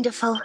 wonderful.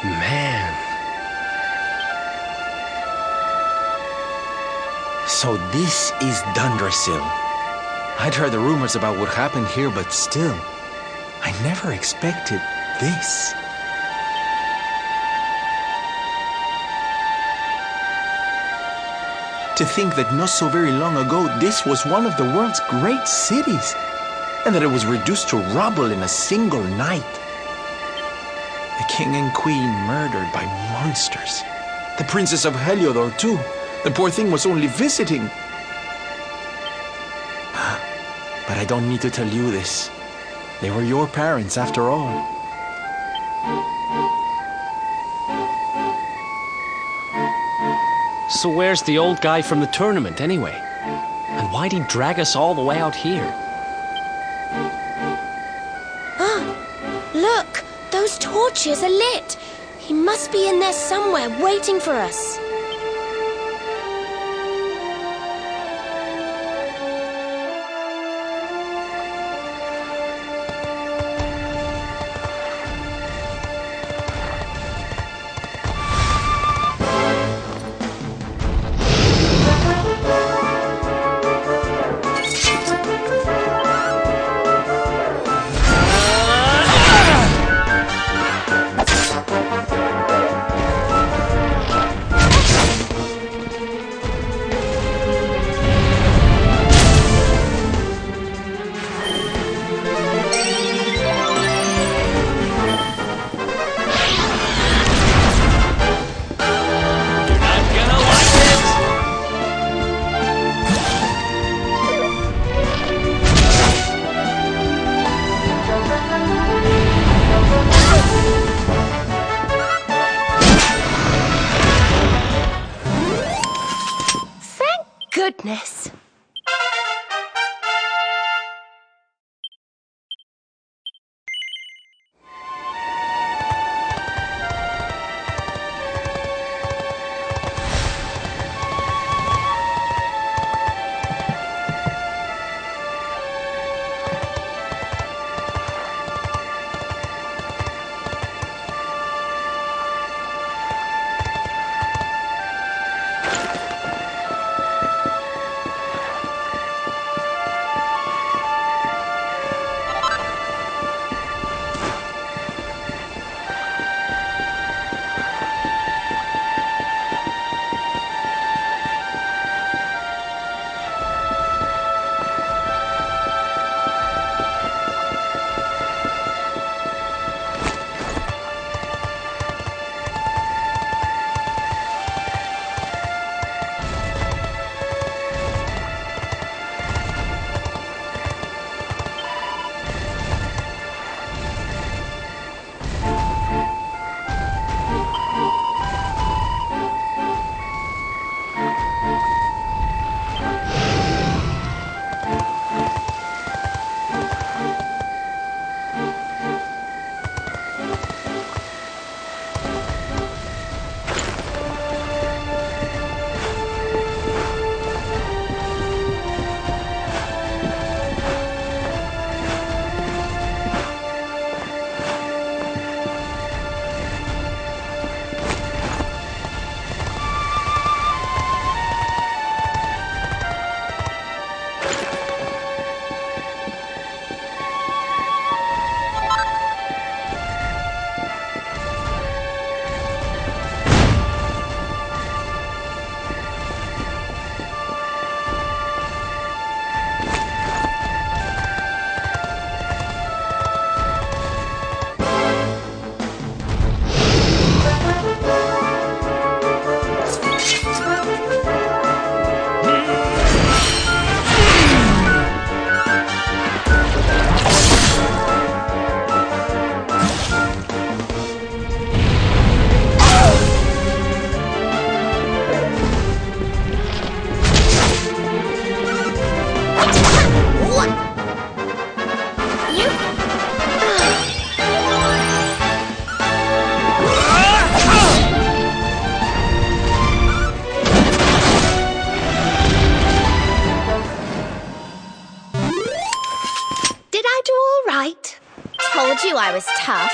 Man. So this is Dundrasil. I'd heard the rumors about what happened here, but still, I never expected this. To think that not so very long ago, this was one of the world's great cities, and that it was reduced to rubble in a single night. The king and queen murdered by monsters. The princess of Heliodor, too. The poor thing was only visiting. But I don't need to tell you this. They were your parents, after all. So where's the old guy from the tournament, anyway? And why'd he drag us all the way out here? Look! Those torches are lit! He must be in there somewhere, waiting for us. Goodness. Told you I was tough.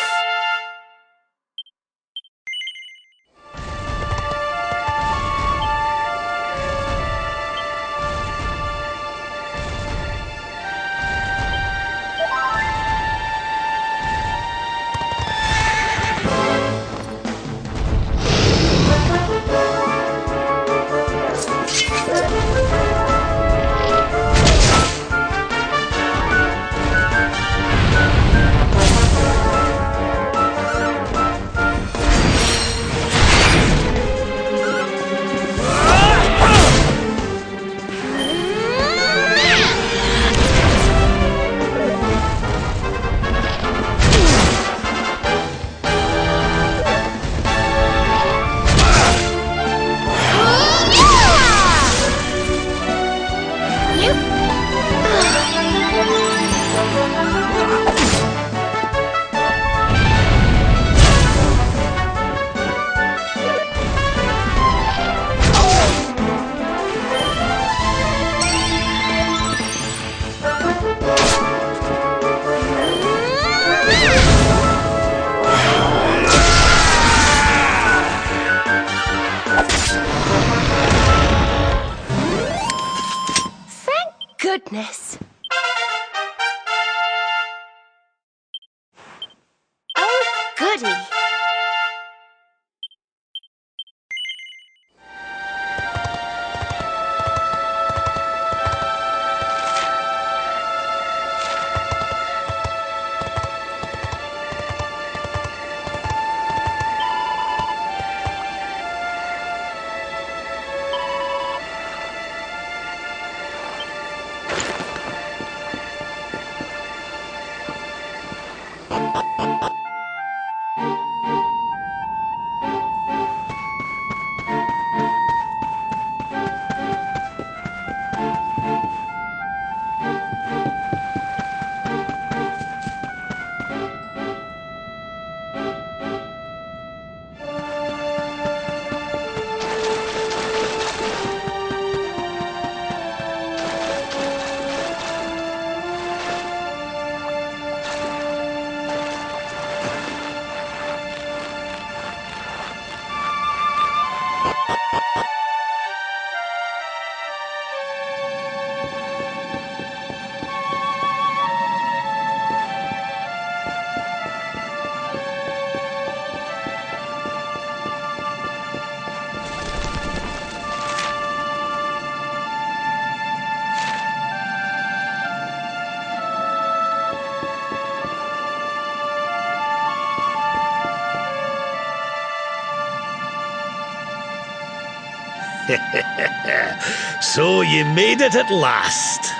So you made it at last.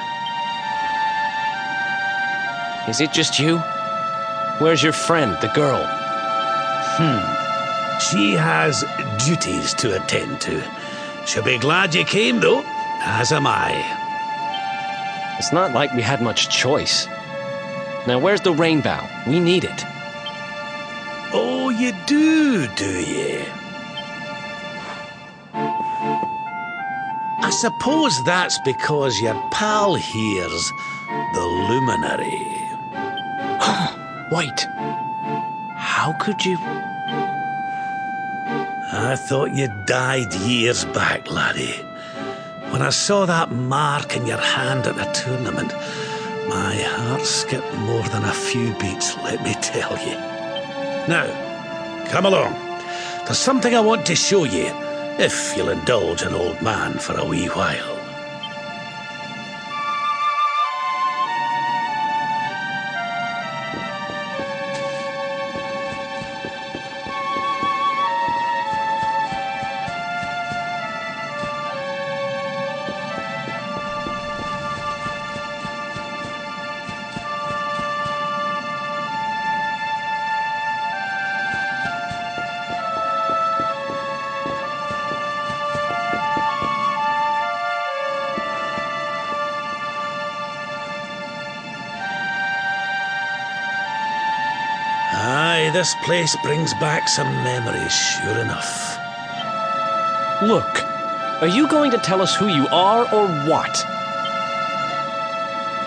Is it just you? Where's your friend, the girl? She has duties to attend to. She'll be glad you came, though, as am I. It's not like we had much choice. Now, where's the rainbow? We need it. Oh, you do you? I suppose that's because your pal here's the luminary. Wait. How could you... I thought you died years back, laddie. When I saw that mark in your hand at the tournament, my heart skipped more than a few beats, let me tell you. Now, come along. There's something I want to show you, if you'll indulge an old man for a wee while. Aye, this place brings back some memories, sure enough. Look, are you going to tell us who you are or what?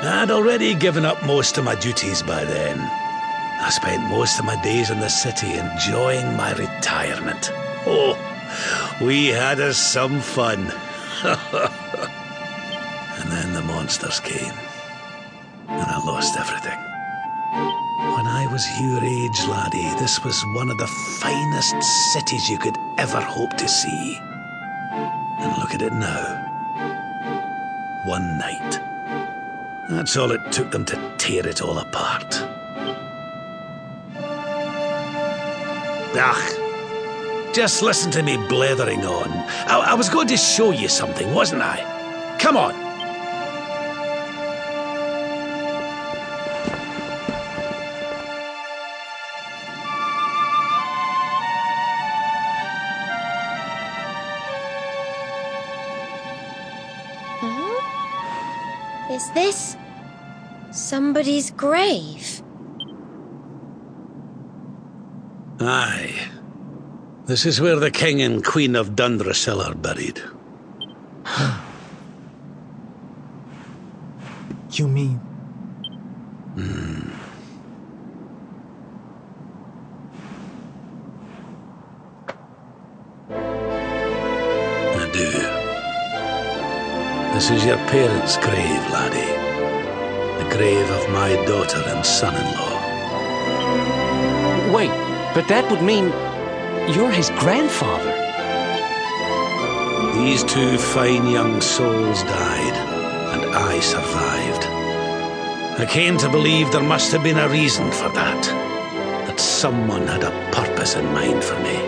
I'd already given up most of my duties by then. I spent most of my days in the city enjoying my retirement. Oh, we had us some fun. And then the monsters came, and I lost everything. When I was your age, laddie, this was one of the finest cities you could ever hope to see. And look at it now. One night. That's all it took them to tear it all apart. Just listen to me blethering on. I was going to show you something, wasn't I? Come on. Is this somebody's grave? Aye. This is where the King and Queen of Dundrasil are buried. You mean... I do. This is your parents' grave, laddie. The grave of my daughter and son-in-law. Wait, but that would mean you're his grandfather. These two fine young souls died, and I survived. I came to believe there must have been a reason for that. That someone had a purpose in mind for me.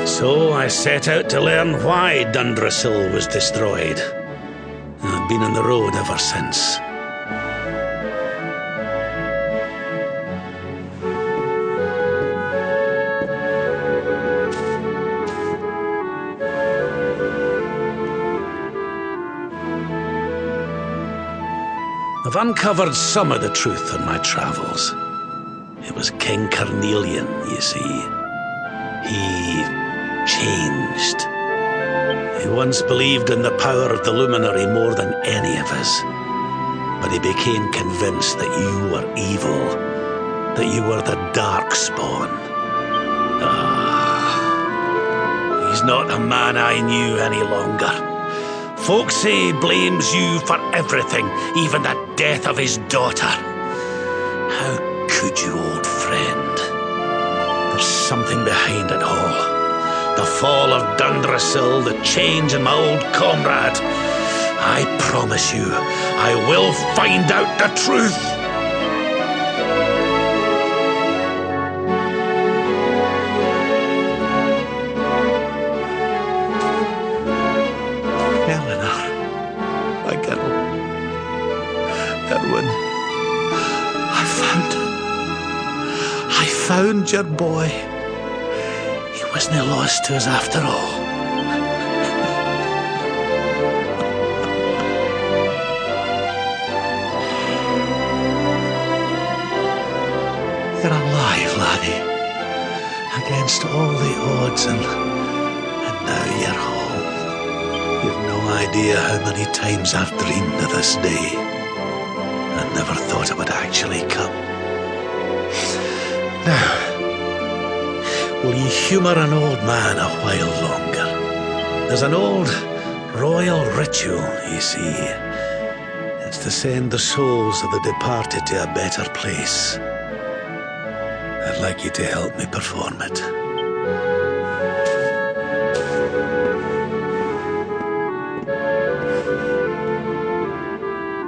So I set out to learn why Dundrasil was destroyed. I've been on the road ever since. I've uncovered some of the truth on my travels. It was King Carnelian, you see. He changed. He once believed in the power of the luminary more than any of us. But he became convinced that you were evil, that you were the dark spawn. He's not a man I knew any longer. Folks say he blames you for everything, even the death of his daughter. How could you, old friend? There's something behind it all. The fall of Dundrasil, the change in my old comrade. I promise you, I will find out the truth. found your boy. He wasn't lost to us after all. You're alive, laddie. Against all the odds, and now you're home. You've no idea how many times I've dreamed of this day. I never thought it would actually come. Now, will you humour an old man a while longer? There's an old royal ritual, you see. It's to send the souls of the departed to a better place. I'd like you to help me perform it.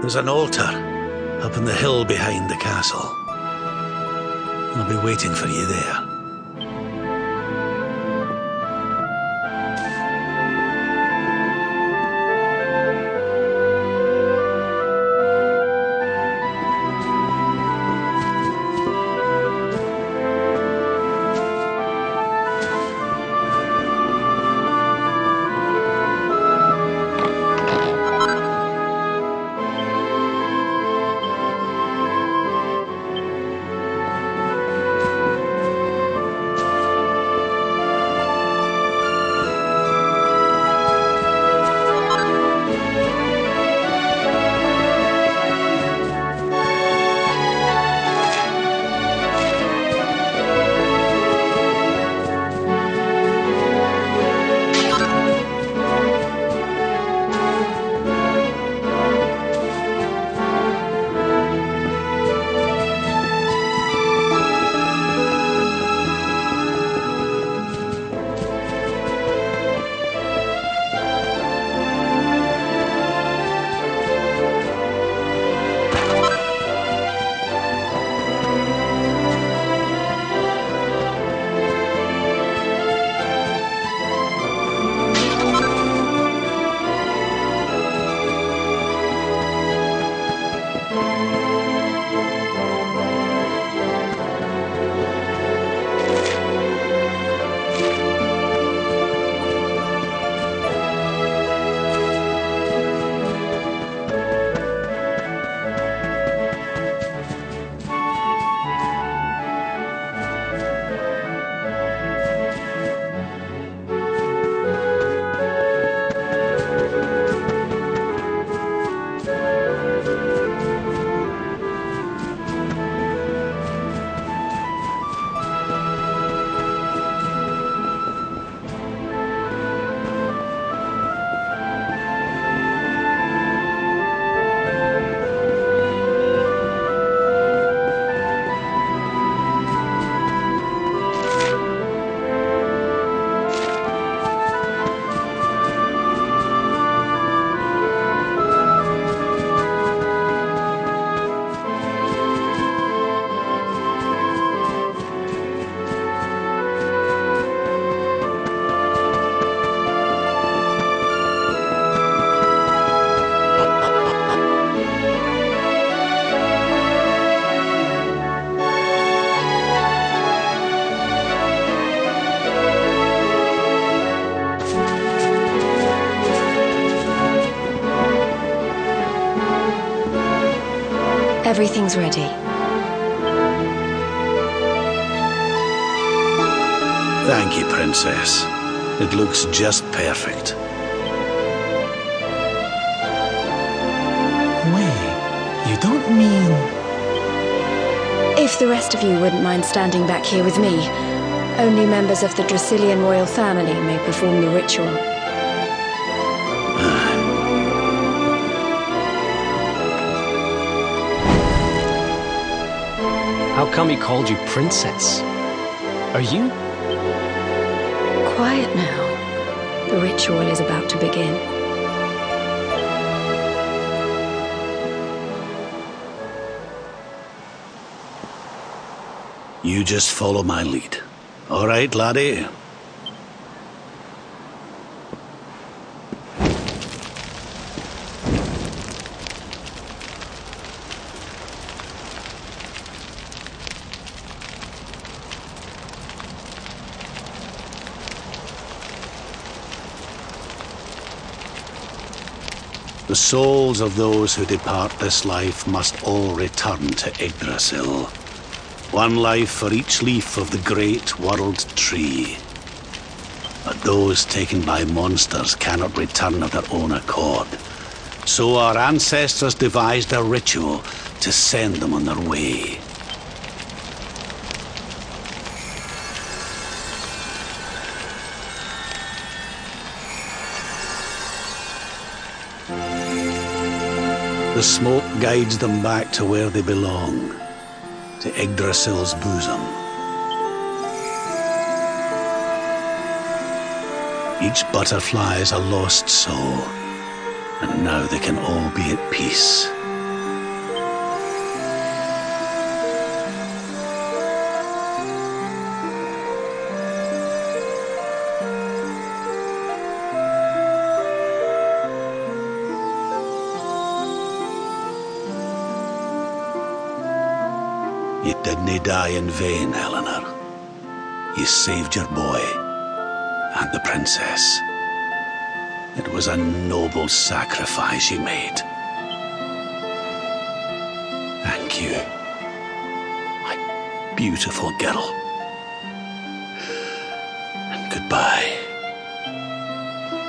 There's an altar up on the hill behind the castle. I'll be waiting for you there. Everything's ready. Thank you, Princess. It looks just perfect. Wait, you don't mean... If the rest of you wouldn't mind standing back here with me, only members of the Dracilian royal family may perform the ritual. How come he called you princess? Are you? Quiet now. The ritual is about to begin. You just follow my lead. All right, laddie? The souls of those who depart this life must all return to Yggdrasil. One life for each leaf of the great world tree. But those taken by monsters cannot return of their own accord. So our ancestors devised a ritual to send them on their way. The smoke guides them back to where they belong, to Yggdrasil's bosom. Each butterfly is a lost soul, and now they can all be at peace. You didn't die in vain, Eleanor. You saved your boy and the princess. It was a noble sacrifice you made. Thank you, my beautiful girl. And goodbye.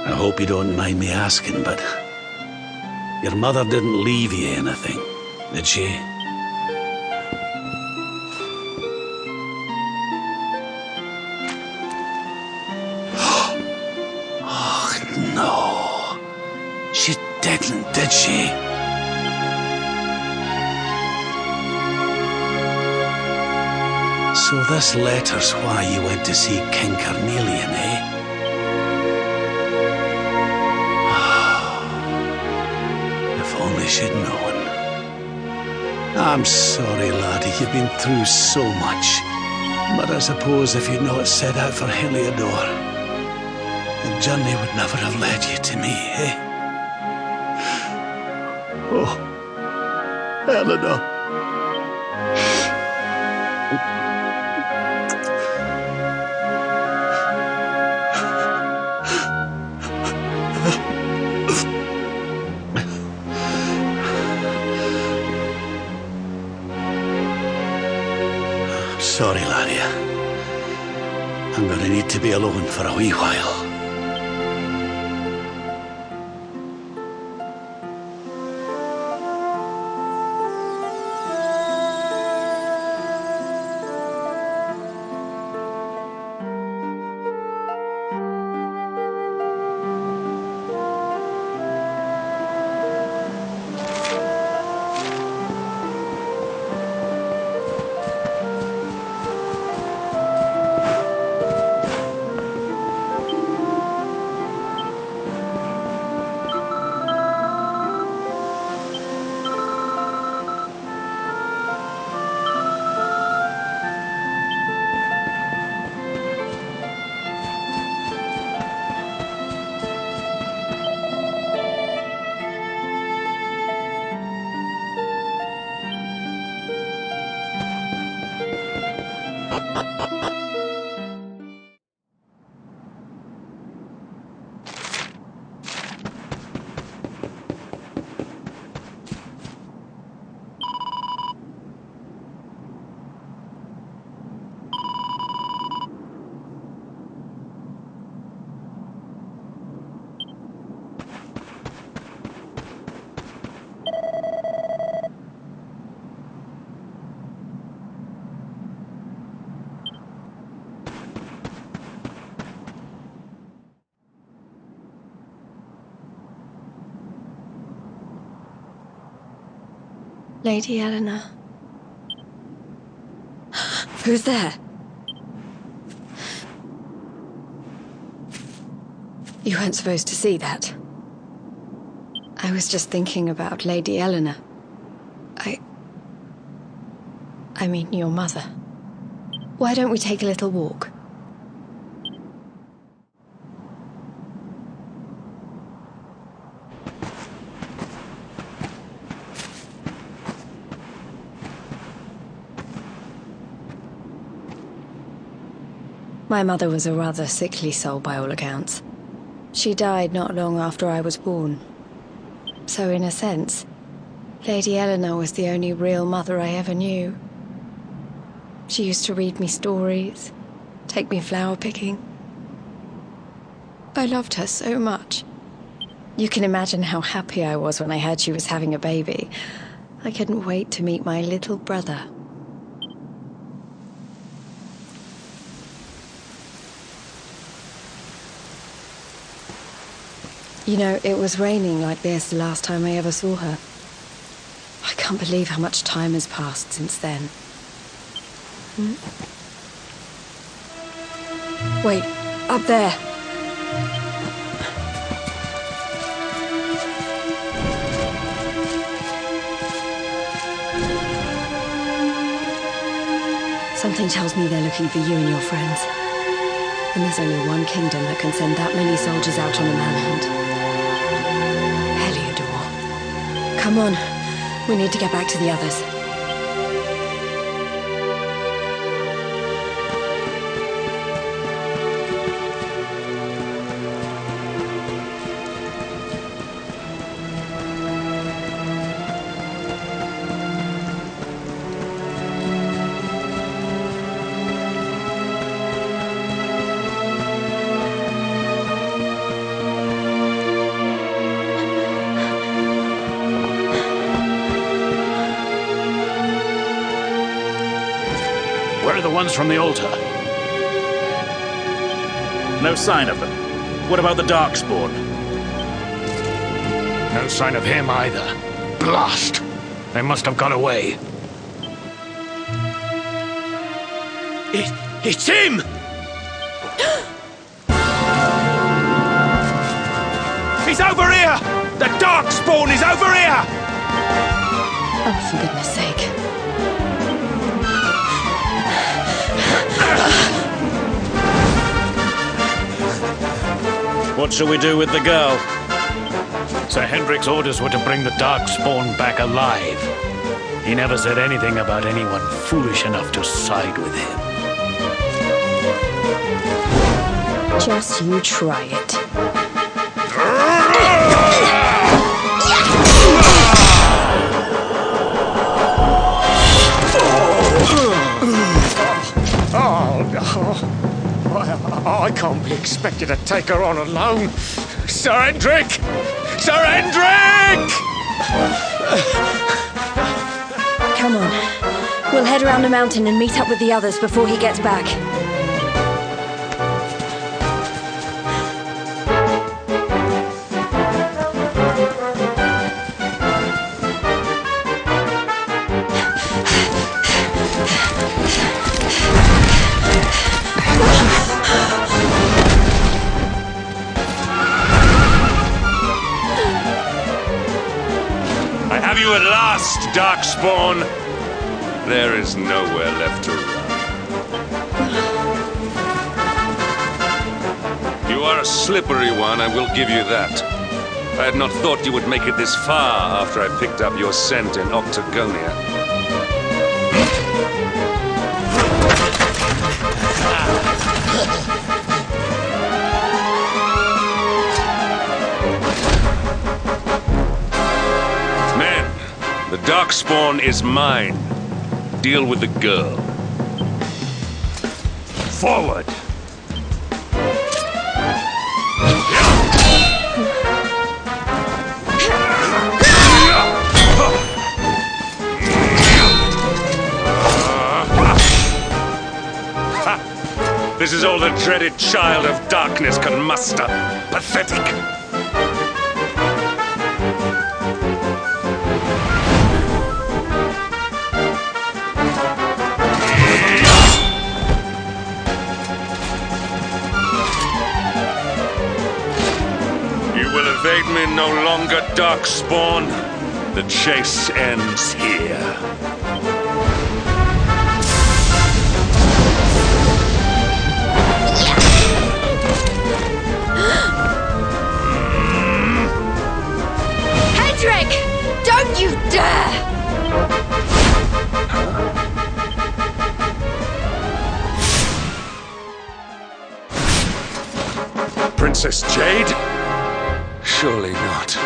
I hope you don't mind me asking, but your mother didn't leave you anything, did she? No, she didn't, did she? So this letter's why you went to see King Carnelian, eh? If only she'd known. I'm sorry, laddie, you've been through so much. But I suppose if you'd not set out for Heliodor, the journey would never have led you to me, eh? Oh, Eleanor. I'm sorry, laddie. I'm gonna need to be alone for a wee while. Lady Eleanor. Who's there? You weren't supposed to see that. I was just thinking about Lady Eleanor. I mean, your mother. Why don't we take a little walk? My mother was a rather sickly soul by all accounts. She died not long after I was born. So in a sense, Lady Eleanor was the only real mother I ever knew. She used to read me stories, take me flower picking. I loved her so much. You can imagine how happy I was when I heard she was having a baby. I couldn't wait to meet my little brother. You know, it was raining like this the last time I ever saw her. I can't believe how much time has passed since then. Wait, up there. Something tells me they're looking for you and your friends. And there's only one kingdom that can send that many soldiers out on a manhunt. Heliodor. Come on, we need to get back to the others. Where are the ones from the altar? No sign of them. What about the Darkspawn? No sign of him either. Blast! They must have got away. It's him! He's over here! The Darkspawn is over here! Oh, for goodness sake. What shall we do with the girl? Sir Hendrik's orders were to bring the Darkspawn back alive. He never said anything about anyone foolish enough to side with him. Just you try it. I can't be expected to take her on alone. Sir Hendrik! Sir Hendrik! Come on. We'll head around the mountain and meet up with the others before he gets back. You at last, Darkspawn. There is nowhere left to run. You are a slippery one, I will give you that. I had not thought you would make it this far after I picked up your scent in Octagonia. The Darkspawn is mine. Deal with the girl. Forward! This is all the dreaded child of darkness can muster. Pathetic! Evade me no longer, Darkspawn. The chase ends here. Hendrik! Don't you dare! Princess Jade? Surely not.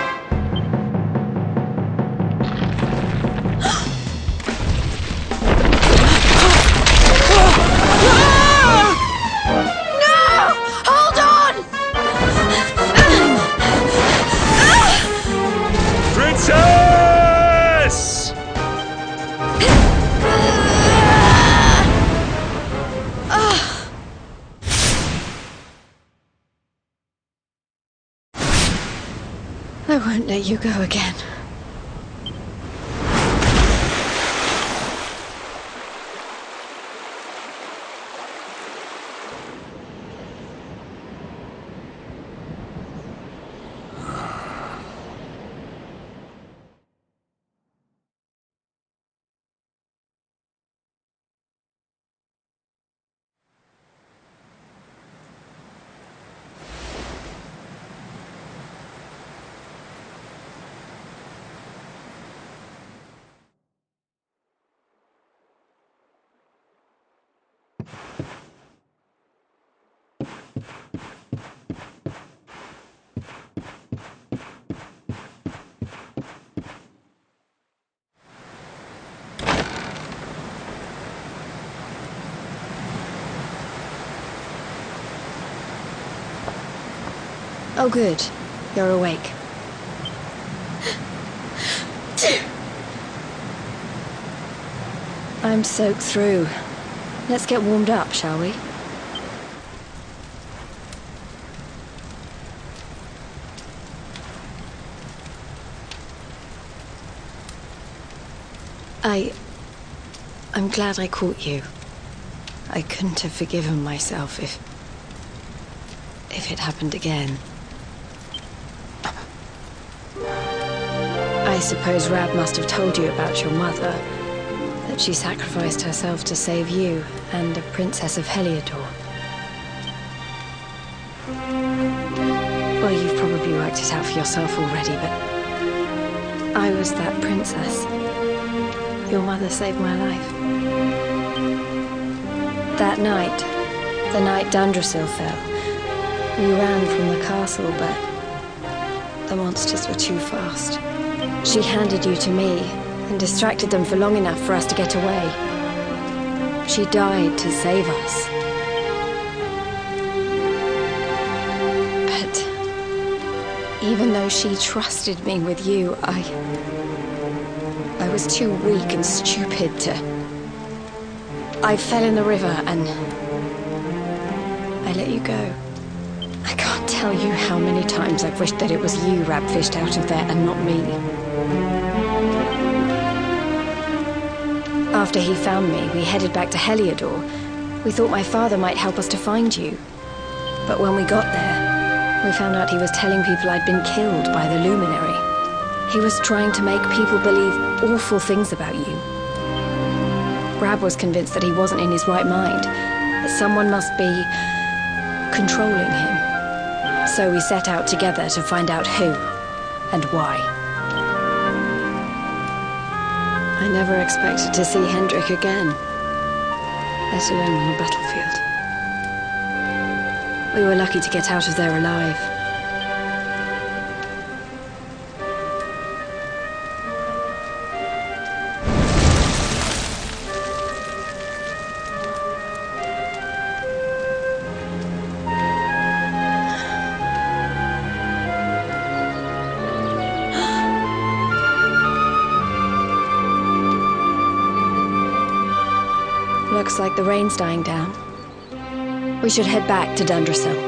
I won't let you go again. Oh, good. You're awake. I'm soaked through. Let's get warmed up, shall we? I'm glad I caught you. I couldn't have forgiven myself if it happened again. I suppose Rab must have told you about your mother, that she sacrificed herself to save you and a princess of Heliodor. Well, you've probably worked it out for yourself already, but I was that princess. Your mother saved my life. That night, the night Dundrasil fell, we ran from the castle, but the monsters were too fast. She handed you to me and distracted them for long enough for us to get away. She died to save us. But even though she trusted me with you, I was too weak and stupid to... I fell in the river and I let you go. I can't tell you how many times I've wished that it was you Rab fished out of there and not me. After he found me, we headed back to Heliodor. We thought my father might help us to find you. But when we got there, we found out he was telling people I'd been killed by the Luminary. He was trying to make people believe awful things about you. Rab was convinced that he wasn't in his right mind, that someone must be controlling him. So we set out together to find out who and why. I never expected to see Hendrik again, let alone on the battlefield. We were lucky to get out of there alive. Looks like the rain's dying down. We should head back to Dundrasil.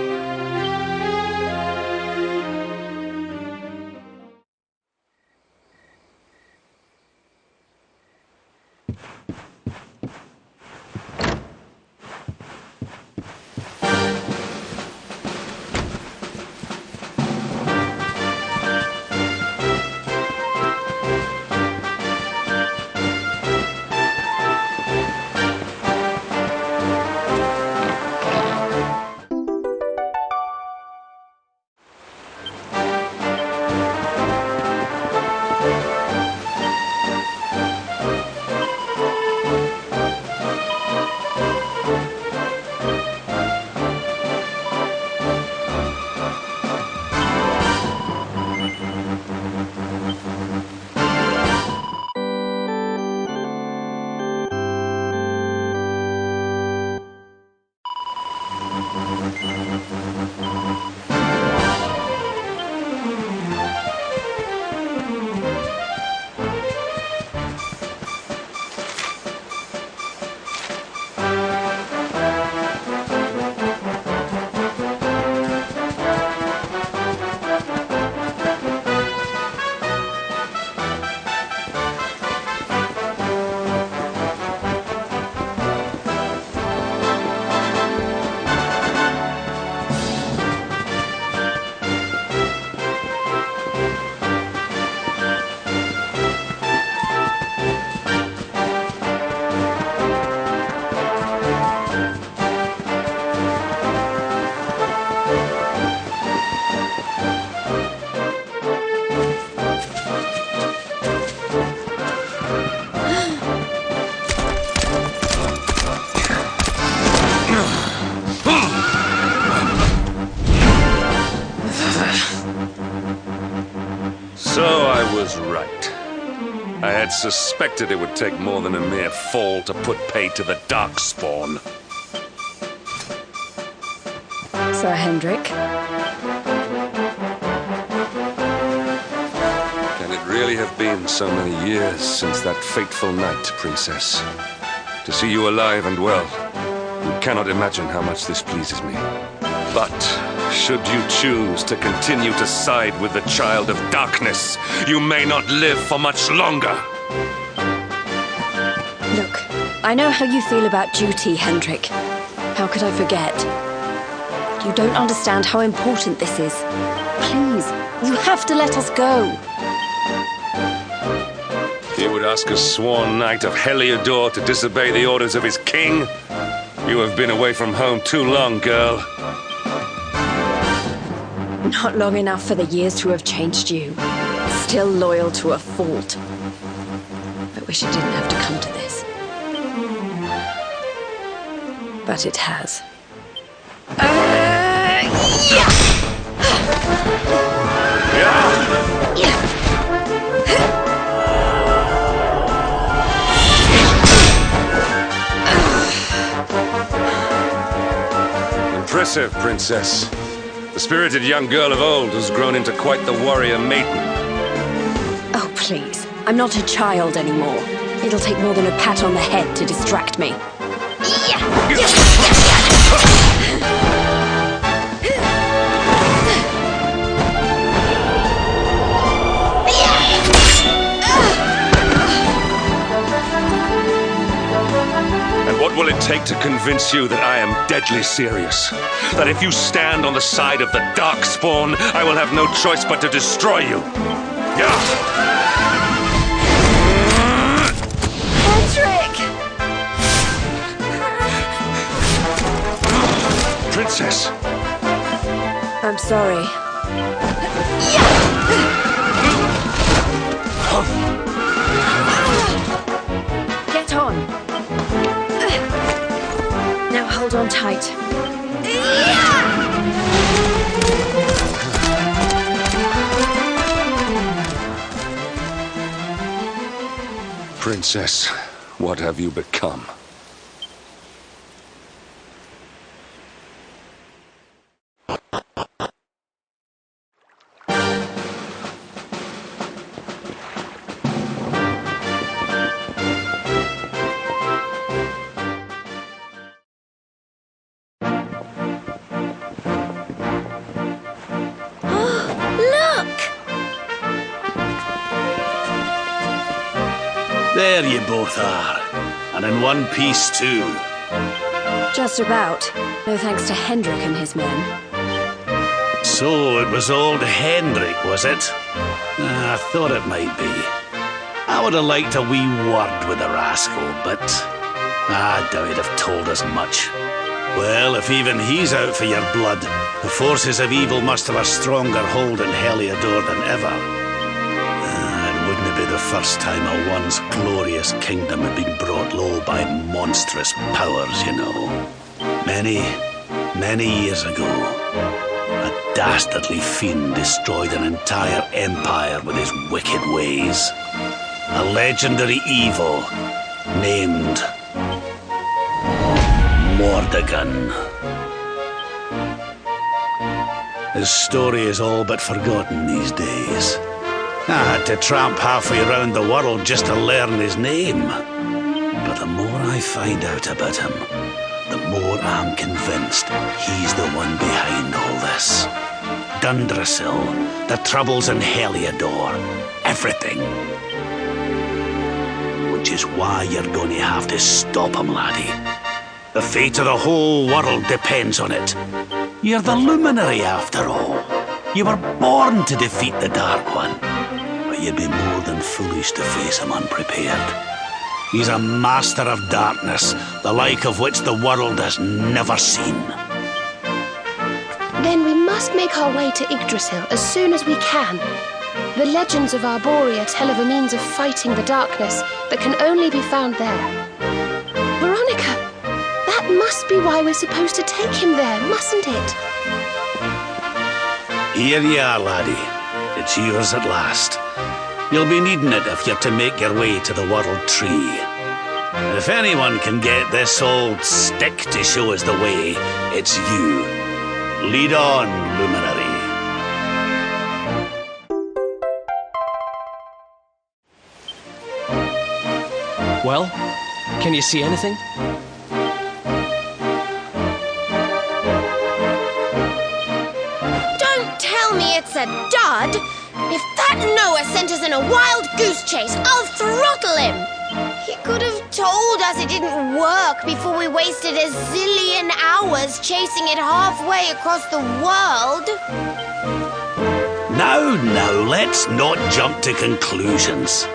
So I was right. I had suspected it would take more than a mere fall to put paid to the Darkspawn. Sir Hendrik. Can it really have been so many years since that fateful night, Princess? To see you alive and well, you cannot imagine how much this pleases me. But should you choose to continue to side with the Child of Darkness, you may not live for much longer. Look, I know how you feel about duty, Hendrik. How could I forget? You don't understand how important this is. Please, you have to let us go. You would ask a sworn knight of Heliodor to disobey the orders of his king? You have been away from home too long, girl. Not long enough for the years to have changed you. Still loyal to a fault. I wish it didn't have to come to this. But it has. Impressive, Princess. The spirited young girl of old has grown into quite the warrior maiden. Oh, please. I'm not a child anymore. It'll take more than a pat on the head to distract me. And what will it take to convince you that I am deadly serious? That if you stand on the side of the Darkspawn, I will have no choice but to destroy you? Patrick! Princess! I'm sorry. Get on. Now hold on tight. Princess, what have you become? There you both are. And in one piece, too. Just about. No thanks to Hendrik and his men. So it was old Hendrik, was it? I thought it might be. I would have liked a wee word with the rascal, but I doubt he'd have told us much. Well, if even he's out for your blood, the forces of evil must have a stronger hold in Heliodor than ever. It wouldn't be the first time a once glorious kingdom had been brought low by monstrous powers, you know. Many years ago, a dastardly fiend destroyed an entire empire with his wicked ways. A legendary evil named Mordegon. His story is all but forgotten these days. I had to tramp halfway around the world just to learn his name. But the more I find out about him, the more I'm convinced he's the one behind all this. Dundrasil, the troubles in Heliodor, everything. Which is why you're going to have to stop him, laddie. The fate of the whole world depends on it. You're the luminary, after all. You were born to defeat the Dark One. But you'd be more than foolish to face him unprepared. He's a master of darkness, the like of which the world has never seen. Then we must make our way to Yggdrasil as soon as we can. The legends of Arborea tell of a means of fighting the darkness that can only be found there. Veronica, that must be why we're supposed to take him there, mustn't it? Here you are, laddie. It's yours at last. You'll be needing it if you're to make your way to the World Tree. If anyone can get this old stick to show us the way, it's you. Lead on, Luminary. Well, can you see anything? Don't tell me it's a dud! If that Noah sent us in a wild goose chase, I'll throttle him! He could have told us it didn't work before we wasted a zillion hours chasing it halfway across the world. Now, let's not jump to conclusions.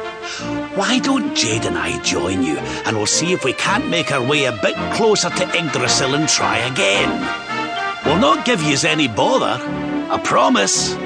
Why don't Jade and I join you, and we'll see if we can't make our way a bit closer to Yggdrasil and try again. We'll not give yous any bother, I promise.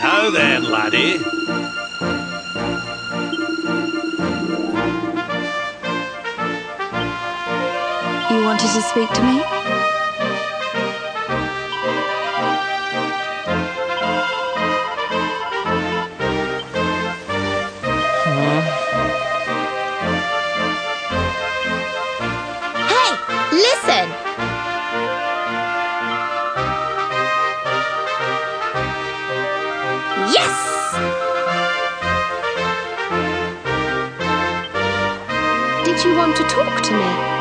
Now then, laddie. You wanted to speak to me? Hey, listen! Yes! Did you want to talk to me?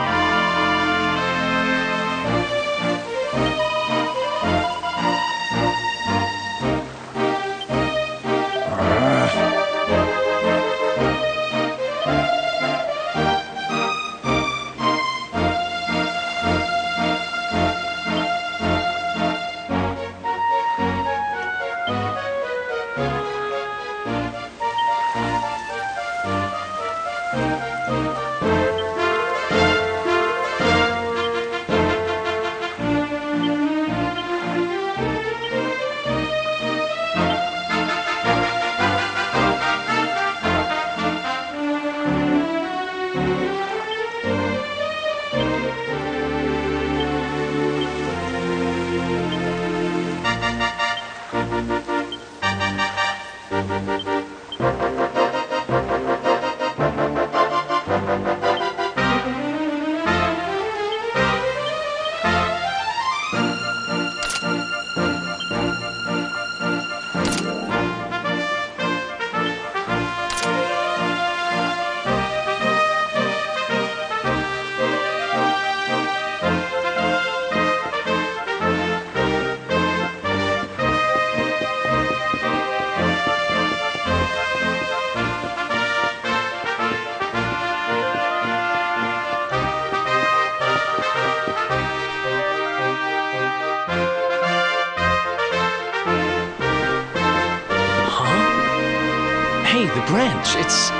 Hey, the branch, it's...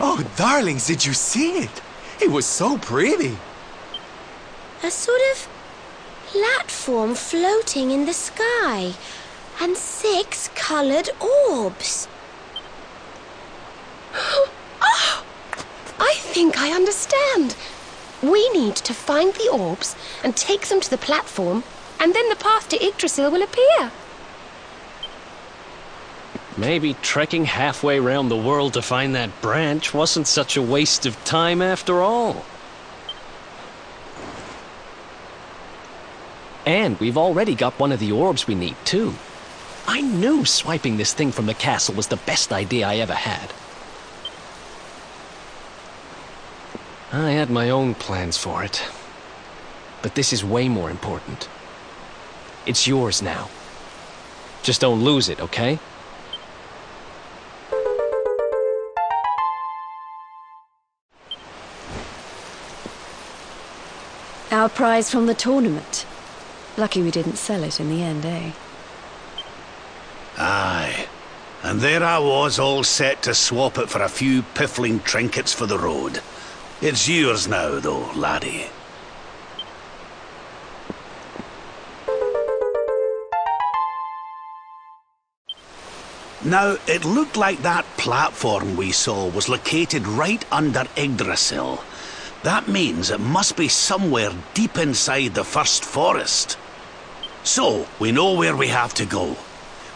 Oh, darlings, did you see it? It was so pretty. A sort of platform floating in the sky, and 6 coloured orbs. Oh, I think I understand. We need to find the orbs and take them to the platform, and then the path to Yggdrasil will appear. Maybe trekking halfway around the world to find that branch wasn't such a waste of time after all. And we've already got one of the orbs we need, too. I knew swiping this thing from the castle was the best idea I ever had. I had my own plans for it. But this is way more important. It's yours now. Just don't lose it, okay? Our prize from the tournament. Lucky we didn't sell it in the end, eh? Aye. And there I was, all set to swap it for a few piffling trinkets for the road. It's yours now, though, laddie. Now, it looked like that platform we saw was located right under Yggdrasil. That means it must be somewhere deep inside the first forest. So, we know where we have to go.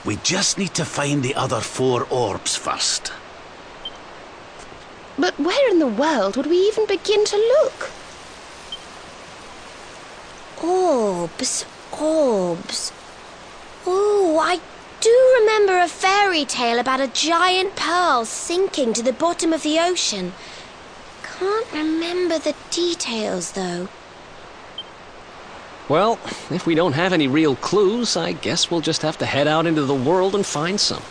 We just need to find the other 4 orbs first. But where in the world would we even begin to look? Orbs, orbs. Oh, I do remember a fairy tale about a giant pearl sinking to the bottom of the ocean. Can't remember the details, though. Well, if we don't have any real clues, I guess we'll just have to head out into the world and find some.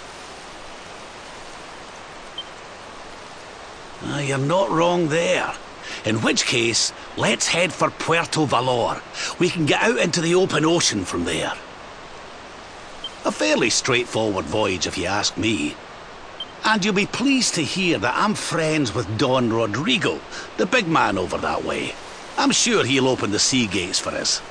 You're not wrong there. In which case, let's head for Puerto Valor. We can get out into the open ocean from there. A fairly straightforward voyage, if you ask me. And you'll be pleased to hear that I'm friends with Don Rodrigo, the big man over that way. I'm sure he'll open the sea gates for us.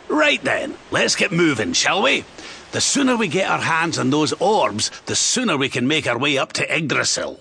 Right then, let's get moving, shall we? The sooner we get our hands on those orbs, the sooner we can make our way up to Yggdrasil.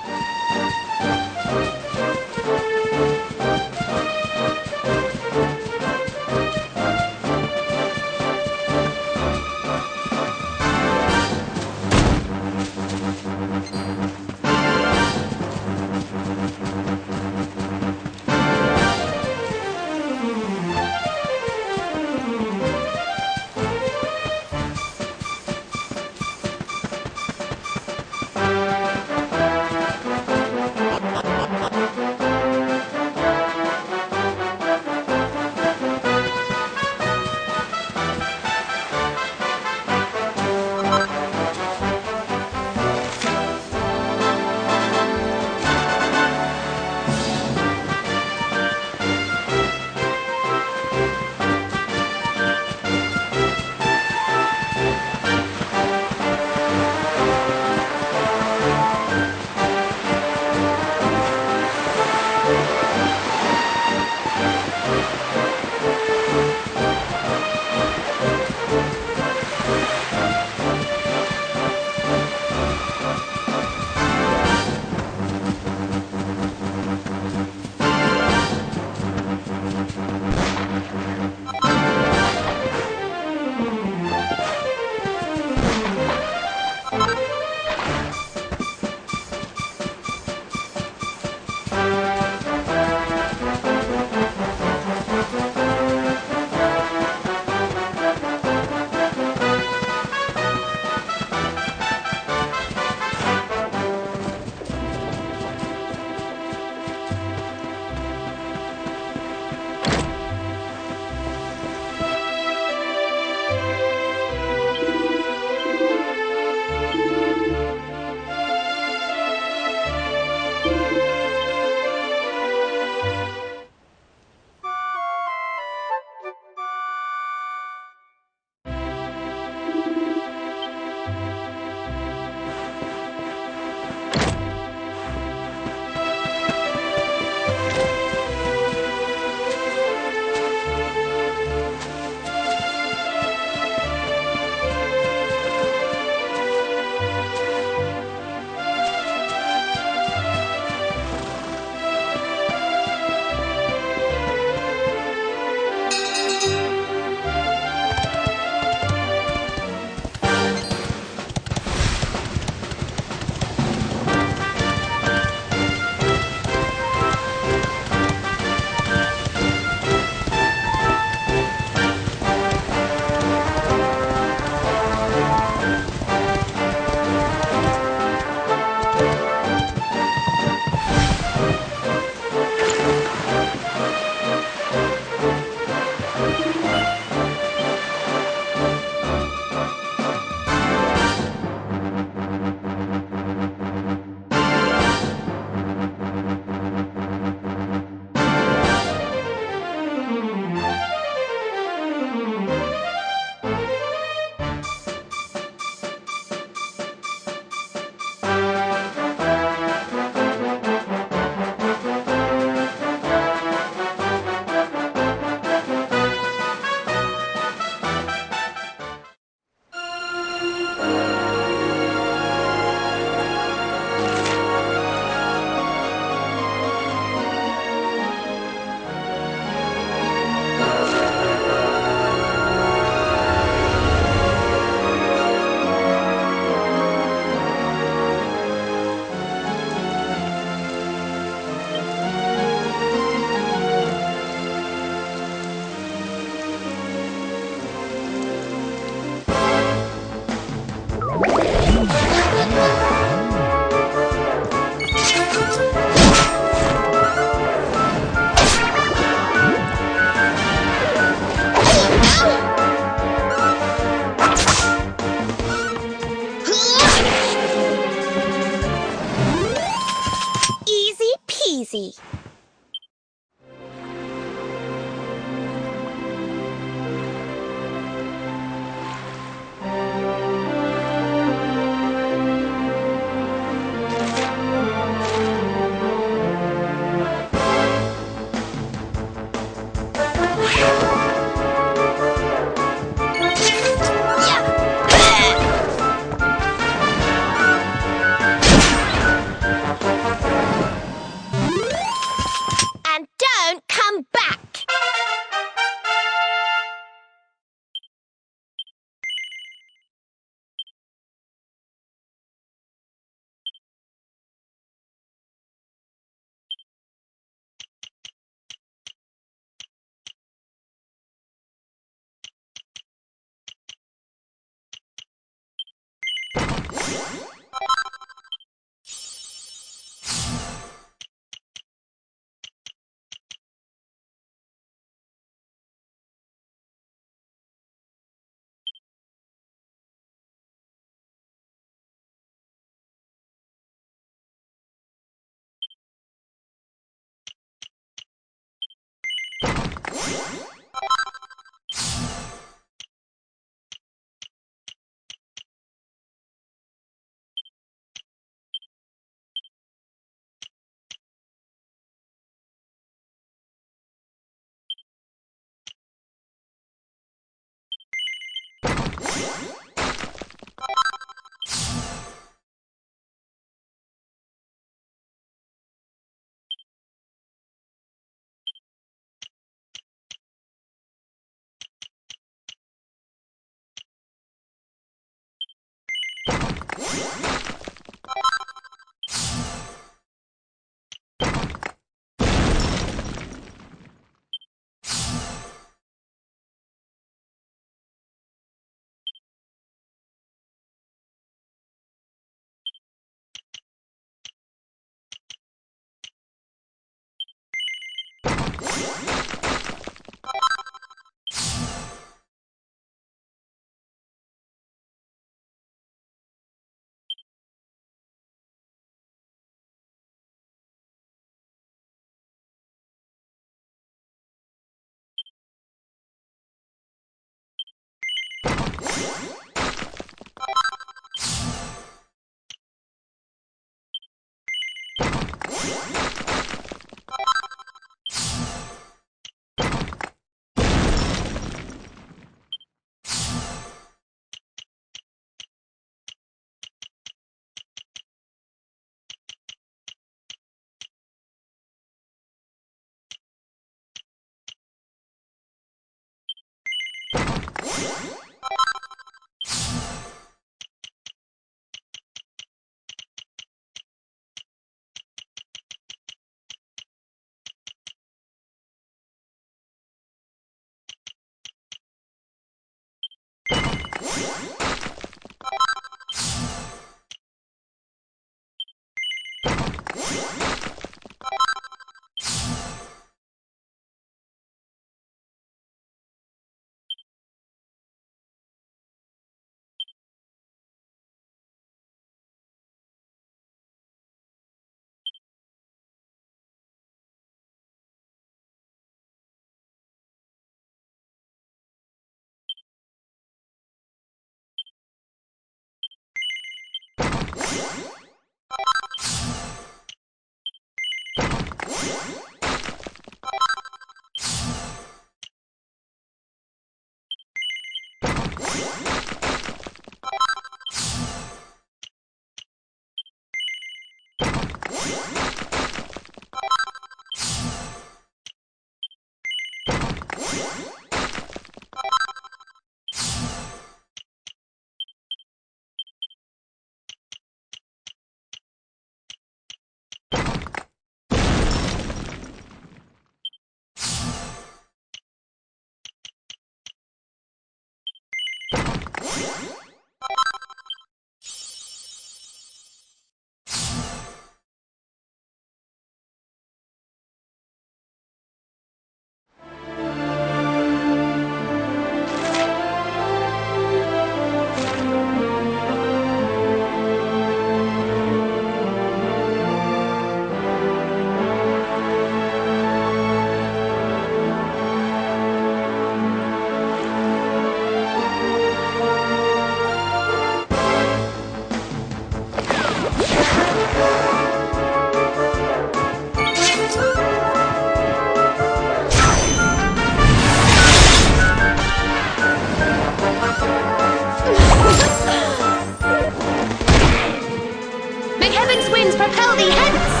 May heaven's winds propel thee hence!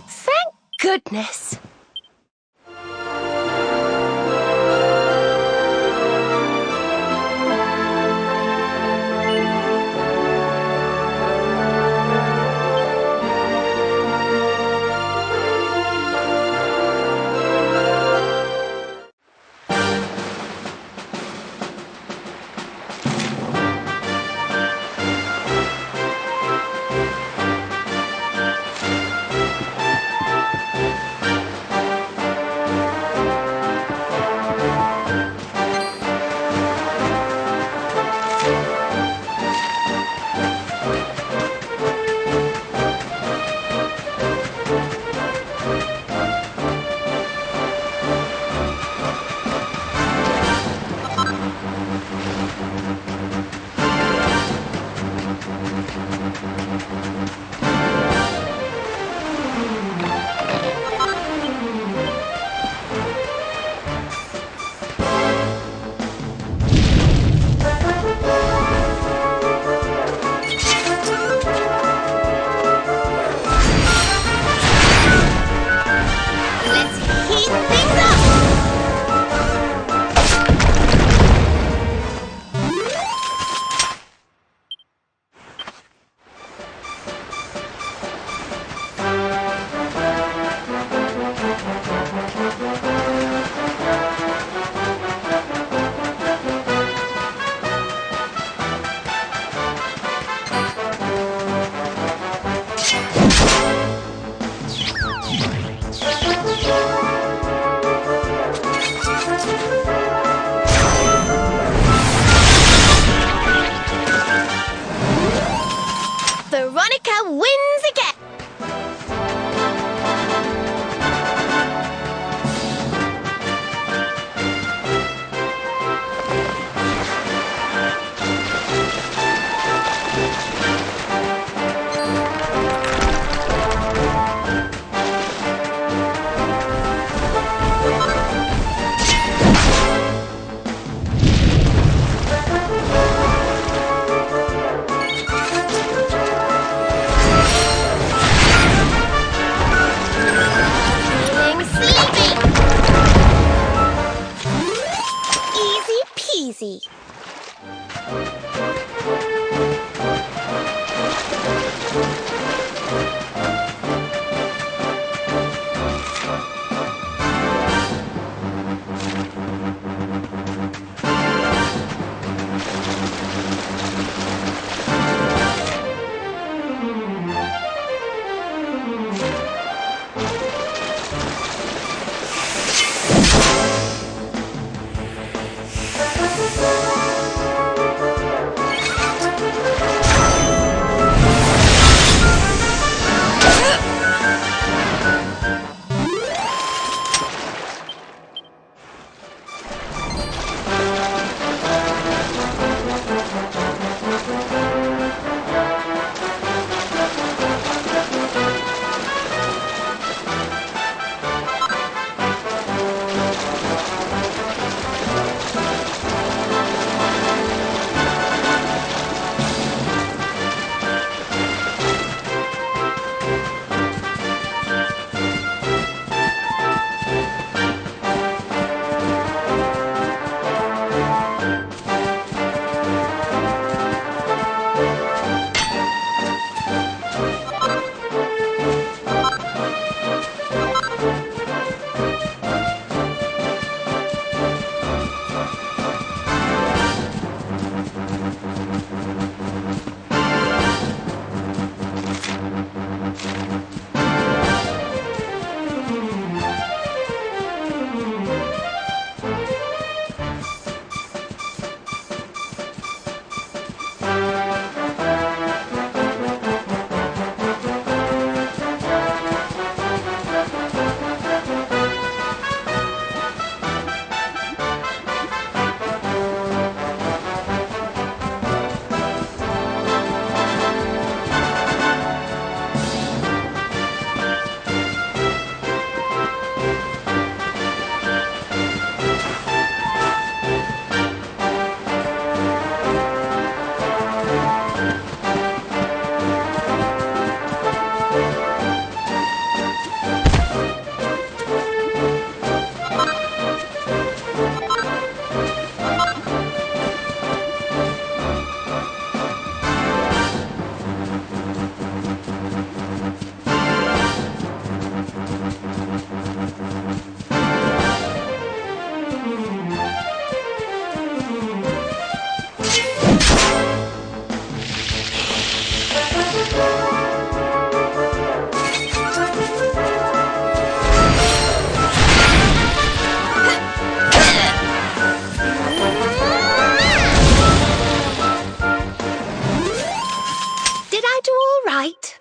Thank goodness. Veronica wins again! right.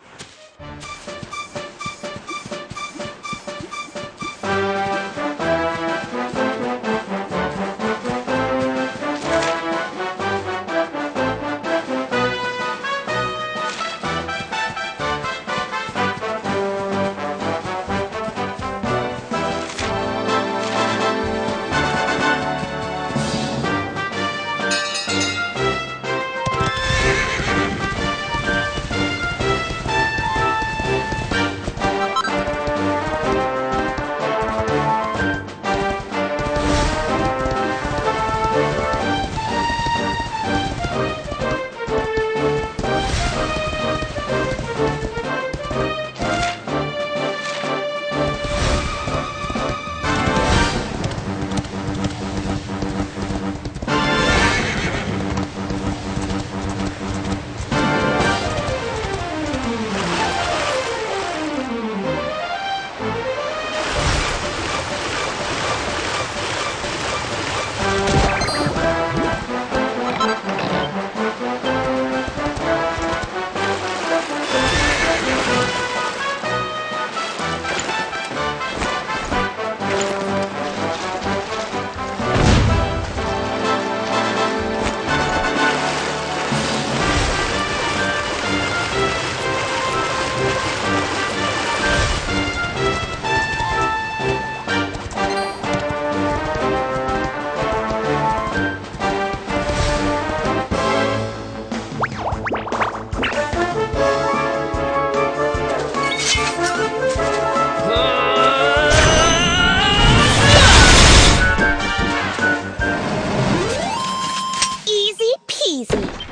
Easy peasy.